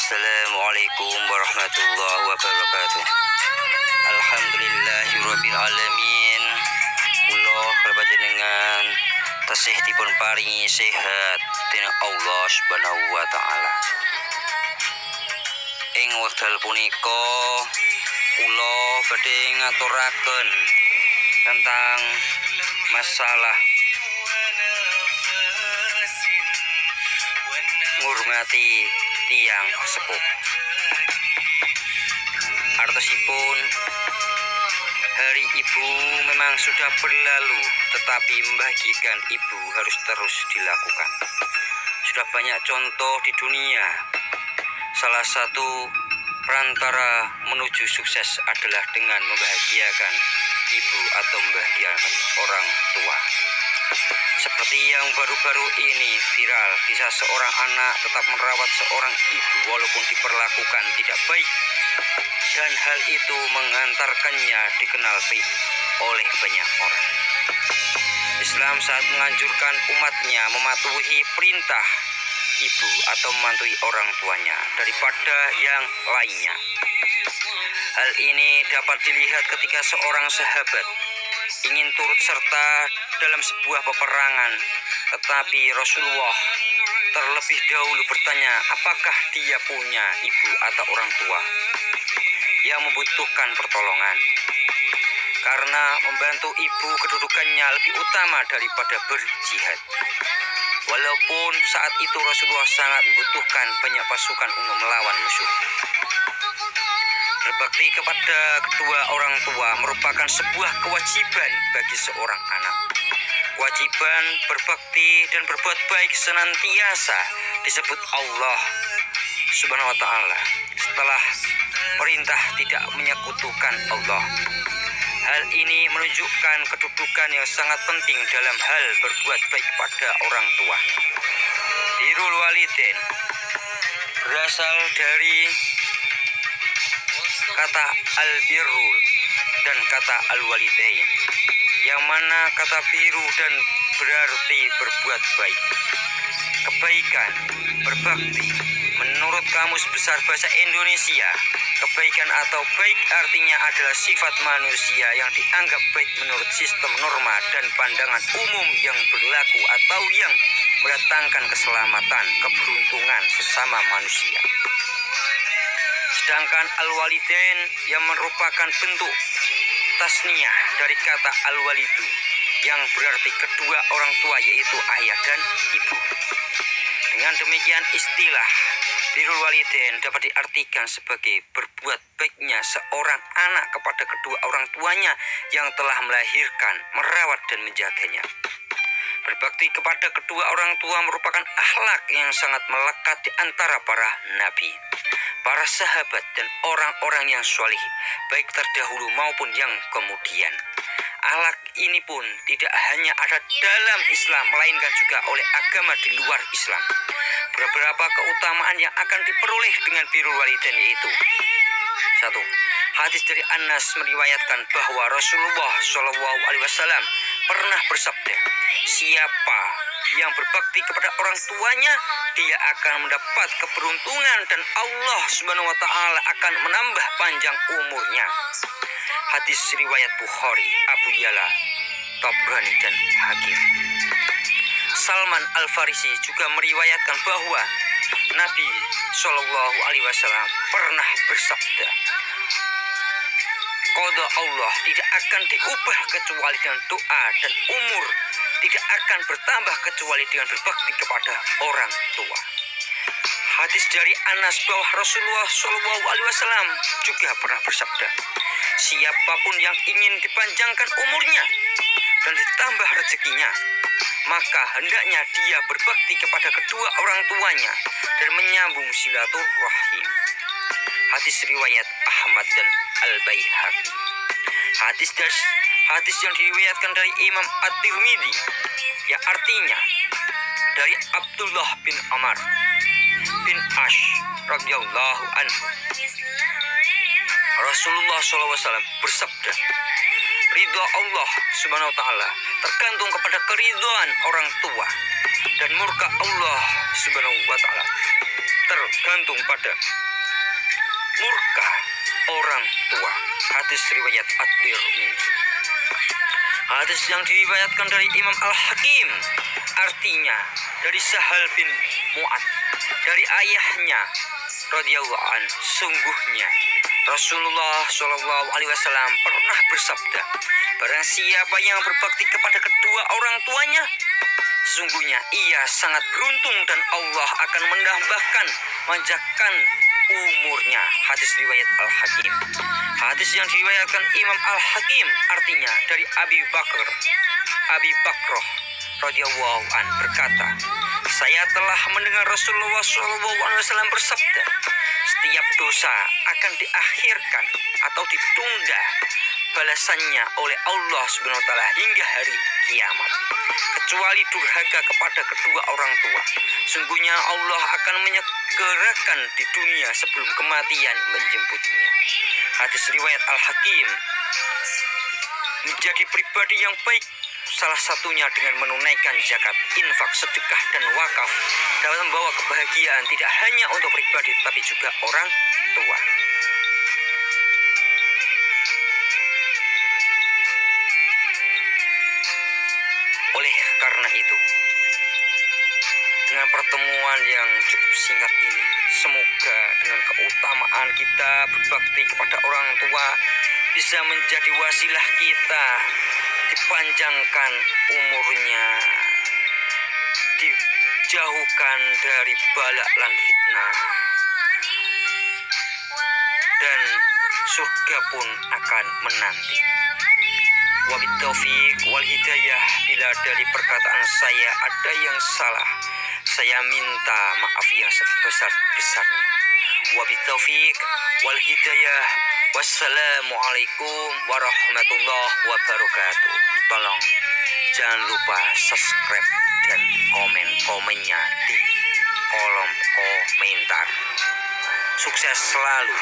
Assalamualaikum warahmatullahi wabarakatuh. Alhamdulillahirabbil alamin. Kula panjenengan tasih dipun paringi sehat dening Allah Subhanahu wa taala. Ing wekdal punika kula badhe ngaturaken tentang masalah ngurmati tiang sepuh. Artosipun, hari ibu memang sudah berlalu, tetapi membahagiakan ibu harus terus dilakukan. Sudah banyak contoh di dunia. Salah satu perantara menuju sukses adalah dengan membahagiakan ibu atau membahagiakan orang tua. Seperti yang baru-baru ini viral, kisah seorang anak tetap merawat seorang ibu walaupun diperlakukan tidak baik, dan hal itu mengantarkannya dikenal baik oleh banyak orang. Islam saat menganjurkan umatnya mematuhi perintah ibu atau mematuhi orang tuanya daripada yang lainnya. Hal ini dapat dilihat ketika seorang sahabat ingin turut serta dalam sebuah peperangan, tetapi Rasulullah terlebih dahulu bertanya apakah dia punya ibu atau orang tua yang membutuhkan pertolongan. Karena membantu ibu kedudukannya lebih utama daripada berjihad. Walaupun saat itu Rasulullah sangat membutuhkan banyak pasukan untuk melawan musuh. Berbakti kepada kedua orang tua merupakan sebuah kewajiban bagi seorang anak. Kewajiban berbakti dan berbuat baik senantiasa disebut Allah Subhanahu wa taala setelah perintah tidak menyekutukan Allah. Hal ini menunjukkan kedudukan yang sangat penting dalam hal berbuat baik kepada orang tua. Birrul walidain berasal dari kata al-birru dan kata al-walidain, yang mana kata biru dan berarti berbuat baik, kebaikan, berbakti. Menurut Kamus Besar Bahasa Indonesia, kebaikan atau baik artinya adalah sifat manusia yang dianggap baik menurut sistem norma dan pandangan umum yang berlaku atau yang mendatangkan keselamatan, keberuntungan sesama manusia. Sedangkan al-walidain yang merupakan bentuk tasniyah dari kata al-walidu yang berarti kedua orang tua, yaitu ayah dan ibu. Dengan demikian istilah birrul walidain dapat diartikan sebagai berbuat baiknya seorang anak kepada kedua orang tuanya yang telah melahirkan, merawat dan menjaganya. Berbakti kepada kedua orang tua merupakan akhlak yang sangat melekat di antara para nabi, para sahabat dan orang-orang yang saleh, baik terdahulu maupun yang kemudian. Akhlak ini pun tidak hanya ada dalam Islam, melainkan juga oleh agama di luar Islam. Beberapa keutamaan yang akan diperoleh dengan birrul walidain yaitu: 1. Hadis dari Anas meriwayatkan bahwa Rasulullah SAW pernah bersabda, siapa yang berbakti kepada orang tuanya, dia akan mendapat keberuntungan dan Allah Subhanahu wa taala akan menambah panjang umurnya. Hadis riwayat Bukhari, Abu Ya'la, Tabrani dan Hakim. Salman Al-Farisi juga meriwayatkan bahwa Nabi SAW pernah bersabda, qada Allah tidak akan diubah kecuali dengan doa, dan umur tidak akan bertambah kecuali dengan berbakti kepada orang tua. Hadis dari Anas bahwa Rasulullah SAW juga pernah bersabda, siapapun yang ingin dipanjangkan umurnya dan ditambah rezekinya, maka hendaknya dia berbakti kepada kedua orang tuanya dan menyambung silaturahim. Hadis riwayat Ahmad dan Al-Baihaqi. Hadis yang diriwayatkan dari Imam At-Tirmidzi, yang artinya dari Abdullah bin Amr bin Ash radhiyallahu anhu, Rasulullah SAW bersabda, ridha Allah Subhanahu wa taala tergantung kepada keridhaan orang tua, dan murka Allah Subhanahu wa Ta'ala tergantung pada murka orang tua. Hadis riwayat At-Tirmidzi. Hadis yang diriwayatkan dari Imam Al-Hakim, artinya dari Sahal bin Mu'ad, dari ayahnya radhiyallahu an, sungguhnya Rasulullah Shallallahu Alaihi Wasallam pernah bersabda, barang siapa yang berbakti kepada kedua orang tuanya, sesungguhnya ia sangat beruntung dan Allah akan menambahkan manjakan umurnya. Hadis riwayat Al-Hakim. Hadis yang diriwayatkan Imam Al-Hakim, artinya dari Abi Bakrah radhiyallahu an berkata, saya telah mendengar Rasulullah SAW bersabda, setiap dosa akan diakhirkan atau ditunda balasannya oleh Allah Subhanahu wa Ta'ala hingga hari kiamat, kecuali durhaka kepada kedua orang tua. Sungguhnya Allah akan menyegerakan di dunia sebelum kematian menjemputnya. Hadis riwayat Al-Hakim. Menjadi pribadi yang baik, salah satunya dengan menunaikan zakat, infak, sedekah, dan wakaf, dapat membawa kebahagiaan tidak hanya untuk pribadi tapi juga orang tua. Oleh karena itu, dengan pertemuan yang cukup singkat ini, semoga dengan keutamaan kita berbakti kepada orang tua bisa menjadi wasilah kita dipanjangkan umurnya, dijauhkan dari bala lan fitnah, dan surga pun akan menanti. Wabillahi taufiq wal hidayah. Bila dari perkataan saya ada yang salah, saya minta maaf yang sebesar-besarnya. Wabillahi taufiq wal hidayah. Wassalamualaikum warahmatullahi wabarakatuh. Tolong jangan lupa subscribe dan komennya di kolom komentar. Sukses selalu.